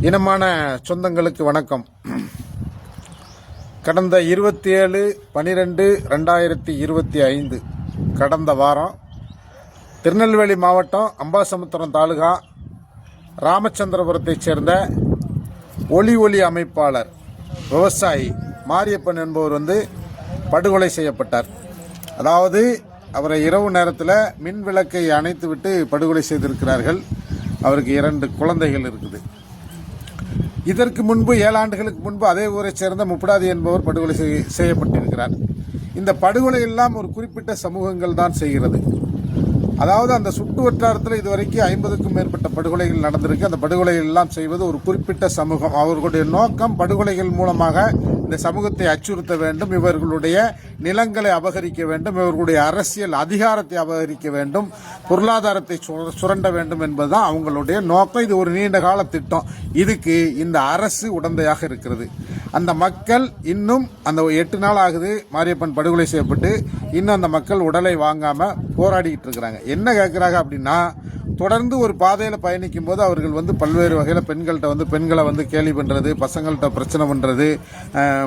இனமான சொந்தங்களுக்கு வணக்கம். கடந்த 27/12/2025 கடந்த வாரம் திருநெல்வேலி மாவட்டம் அம்பாசமுத்திரம் தாலுகா ராமச்சந்திரபுரத்தைச் சேர்ந்த ஒளி அமைப்பாளர் விவசாயி மாரியப்பன் என்பவர் படுகொலை செய்யப்பட்டார். அதாவது அவரை இரவு நேரத்தில் மின் விளக்கை அணைத்து விட்டு படுகொலை செய்திருக்கிறார்கள். அவருக்கு 2 குழந்தைகள் இருக்குது. இதற்கு முன்பு 7 ஆண்டுகளுக்கு முன்பு அதே ஊரைச் சேர்ந்த முப்படாதி என்பவர் படுகொலை செய்யப்பட்டிருக்கிறார். இந்த படுகொலை எல்லாம் ஒரு குறிப்பிட்ட சமூகங்கள் தான் செய்கிறது. அதாவது அந்த சுற்று வட்டாரத்தில் இதுவரைக்கும் 50க்கும் மேற்பட்ட படுகொலைகள் நடந்திருக்கு. அந்த படுகொலைகள் எல்லாம் செய்வது ஒரு குறிப்பிட்ட சமூகம். அவர்களுடைய நோக்கம் படுகொலைகள் மூலமாக இந்த சமூகத்தை அச்சுறுத்த வேண்டும், இவர்களுடைய நிலங்களை அபகரிக்க வேண்டும், இவர்களுடைய அரசியல் அதிகாரத்தை அபகரிக்க வேண்டும், பொருளாதாரத்தை சுரண்ட வேண்டும் என்பதுதான் அவங்களுடைய நோக்கம். இது ஒரு நீண்ட கால திட்டம். இதுக்கு இந்த அரசு உடந்தையாக இருக்கிறது. அந்த மக்கள் இன்னும் அந்த 8 நாள் ஆகுது மாரியப்பன் படுகொலை செய்யப்பட்டு, இன்னும் அந்த மக்கள் உடலை வாங்காம போராடிட்டு இருக்கிறாங்க. என்ன கேட்கிறாங்க அப்படின்னா, தொடர்ந்து ஒரு பாதையில் பயணிக்கும் போது அவர்கள் பல்வேறு வகையில் பெண்களை கேலி பண்ணுறது, பசங்கள்கிட்ட பிரச்சனை பண்ணுறது,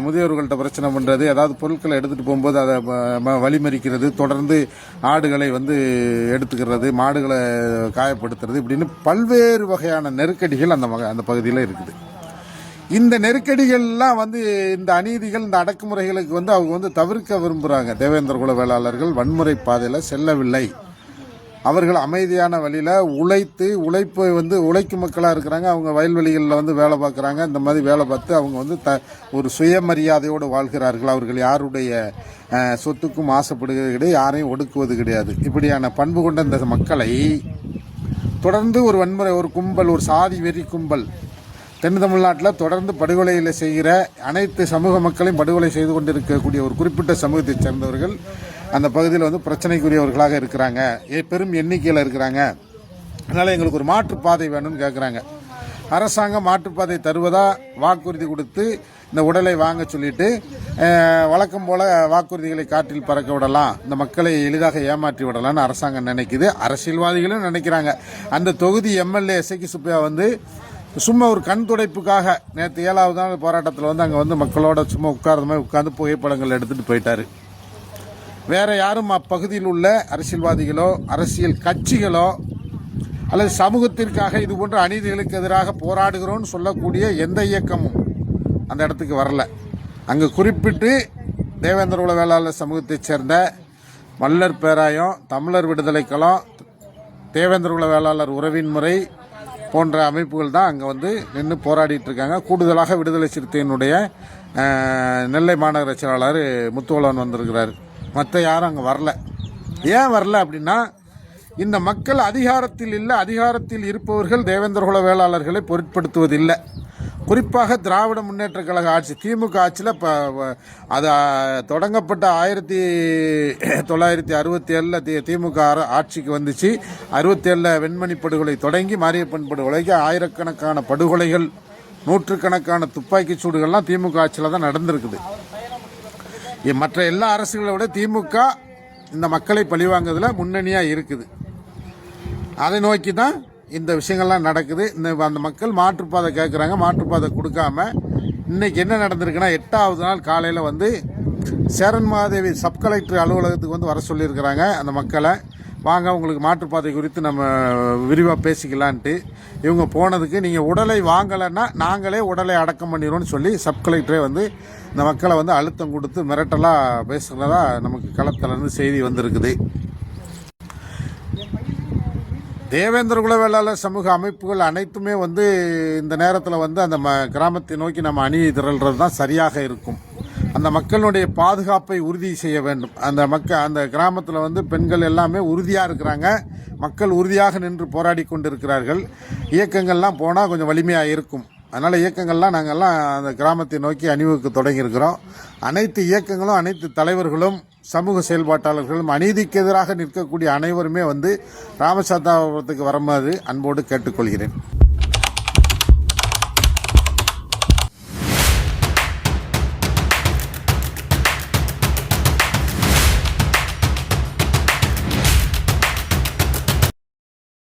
முதியோர்கள்ட்ட பிரச்சனை பண்ணுறது, ஏதாவது பொருட்களை எடுத்துகிட்டு போகும்போது அதை வழிமறிக்கிறது, தொடர்ந்து ஆடுகளை எடுத்துக்கிறது, மாடுகளை காயப்படுத்துறது, இப்படின்னு பல்வேறு வகையான நெருக்கடிகள் அந்த பகுதியில் இருக்குது. இந்த நெருக்கடிகள்லாம் இந்த அநீதிகள், இந்த அடக்குமுறைகளுக்கு அவங்க தவிர்க்க விரும்புகிறாங்க. தேவேந்திர குல வேளாளர்கள் வன்முறை பாதையில் செல்லவில்லை. அவர்கள் அமைதியான வழியில் உழைப்பை உழைக்கும் மக்களாக இருக்கிறாங்க. அவங்க வயல்வெளிகளில் வேலை பார்க்குறாங்க. இந்த மாதிரி வேலை பார்த்து அவங்க ஒரு சுயமரியாதையோடு வாழ்கிறார்கள். அவர்கள் யாருடைய சொத்துக்கும் ஆசைப்படுகிறது கிடையாது, யாரையும் ஒடுக்குவது கிடையாது. இப்படியான பண்பு கொண்ட இந்த மக்களை தொடர்ந்து ஒரு வன்முறை, ஒரு கும்பல், ஒரு சாதி வெறி கும்பல் தென் தமிழ்நாட்டில் தொடர்ந்து படுகொலையில் செய்கிற அனைத்து சமூக மக்களையும் படுகொலை செய்து கொண்டிருக்கக்கூடிய ஒரு குறிப்பிட்ட சமூகத்தைச் சேர்ந்தவர்கள் அந்த பகுதியில் பிரச்சனைக்குரியவர்களாக இருக்கிறாங்க, பெரும் எண்ணிக்கையில் இருக்கிறாங்க. அதனால் எங்களுக்கு ஒரு மாற்றுப்பாதை வேணும்னு கேட்குறாங்க. அரசாங்கம் மாற்றுப்பாதை தருவதா வாக்குறுதி கொடுத்து இந்த உடலை வாங்க சொல்லிட்டு வழக்கம் போல வாக்குறுதிகளை காற்றில் பறக்க விடலாம், இந்த மக்களை எளிதாக ஏமாற்றி விடலாம்னு அரசாங்கம் நினைக்குது. அரசியல்வாதிகளும் நினைக்கிறாங்க. அந்த தொகுதி எம்எல்ஏ எஸ்ஐக்கு சுப்பையா சும்மா ஒரு கண் துடைப்புக்காக நேற்று 7வது நாள் போராட்டத்தில் அங்கே மக்களோட சும்மா உட்கார்ந்து புகைப்படங்கள் எடுத்துகிட்டு போயிட்டாரு. வேற யாரும் அப்பகுதியில் உள்ள அரசியல்வாதிகளோ அரசியல் கட்சிகளோ அல்லது சமூகத்திற்காக இது போன்ற அநீதிகளுக்கு எதிராக போராடுகிறோன்னு சொல்லக்கூடிய எந்த இயக்கமும் அந்த இடத்துக்கு வரல. அங்கே குறிப்பிட்டு தேவேந்திர குல வேளாளர் சமூகத்தைச் சேர்ந்த மல்லர் பேராயம், தமிழர் விடுதலை களம், தேவேந்திர குல வேளாளர் உறவின் முறை போன்ற அமைப்புகள் தான் அங்கே நின்று போராடிட்டு இருக்காங்க. கூடுதலாக விடுதலை சிறுத்தையினுடைய நெல்லை மாநகர செயலாளர் முத்துவளவன் வந்திருக்கிறார். மற்ற யாரும் அங்கே வரல. ஏன் வரல அப்படின்னா, இந்த மக்கள் அதிகாரத்தில் இல்லை, அதிகாரத்தில் இருப்பவர்கள் தேவேந்திர குல வேளாளர்களை பொருட்படுத்துவதில்லை. குறிப்பாக திராவிட முன்னேற்ற கழக ஆட்சி, திமுக ஆட்சியில் இப்போ அது தொடங்கப்பட்ட 1967 திமுக ஆட்சிக்கு வந்துச்சு. 67 வெண்மணி படுகொலை தொடங்கி மாரியப்பன் படுகொலைக்கு ஆயிரக்கணக்கான படுகொலைகள், நூற்றுக்கணக்கான துப்பாக்கி சூடுகள்லாம் திமுக ஆட்சியில் தான் நடந்திருக்குது. மற்ற எல்லா அரசுகளை விட திமுக இந்த மக்களை பழிவாங்குறதுல முன்னணியாக இருக்குது. அதை நோக்கி தான் இந்த விஷயங்கள்லாம் நடக்குது. அந்த மக்கள் மாற்றுப்பாதை கேட்குறாங்க, மாற்றுப்பாதை கொடுக்காம இன்னைக்கு என்ன நடந்திருக்குன்னா, 8வது நாள் காலையில் சேரன் மாதேவி சப் கலெக்டர் அலுவலகத்துக்கு வர சொல்லியிருக்கிறாங்க. அந்த மக்களை வாங்க, உங்களுக்கு மாற்றுப்பாதை குறித்து நம்ம விரிவாக பேசிக்கலான்ட்டு இவங்க போனதுக்கு, நீங்கள் உடலை வாங்கலைன்னா நாங்களே உடலை அடக்கம் பண்ணிடுவோம்னு சொல்லி சப் கலெக்டரே இந்த மக்களை அழுத்தம் கொடுத்து மிரட்டலாக பேசுகிறதா நமக்கு களத்திலேருந்து செய்தி வந்திருக்குது. தேவேந்திர குல வேளாளர் சமூக அமைப்புகள் அனைத்துமே இந்த நேரத்தில் அந்த கிராமத்தை நோக்கி நம்ம அணி திரள்றது தான் சரியாக இருக்கும். அந்த மக்களுடைய பாதுகாப்பை உறுதி செய்ய வேண்டும். அந்த கிராமத்தில் பெண்கள் எல்லாமே உறுதியாக இருக்கிறாங்க. மக்கள் உறுதியாக நின்று போராடி கொண்டிருக்கிறார்கள். இயக்கங்கள்லாம் போனால் கொஞ்சம் வலிமையாக இருக்கும். அதனால் இயக்கங்கள்லாம் நாங்கள்லாம் அந்த கிராமத்தை நோக்கி அணிவகுக்க தொடங்கியிருக்கிறோம். அனைத்து இயக்கங்களும், அனைத்து தலைவர்களும், சமூக செயல்பாட்டாளர்களும், அநீதிக்கு எதிராக நிற்கக்கூடிய அனைவருமே ராமச்சந்திரபுரத்துக்கு வருமாறு அன்போடு கேட்டுக்கொள்கிறேன்.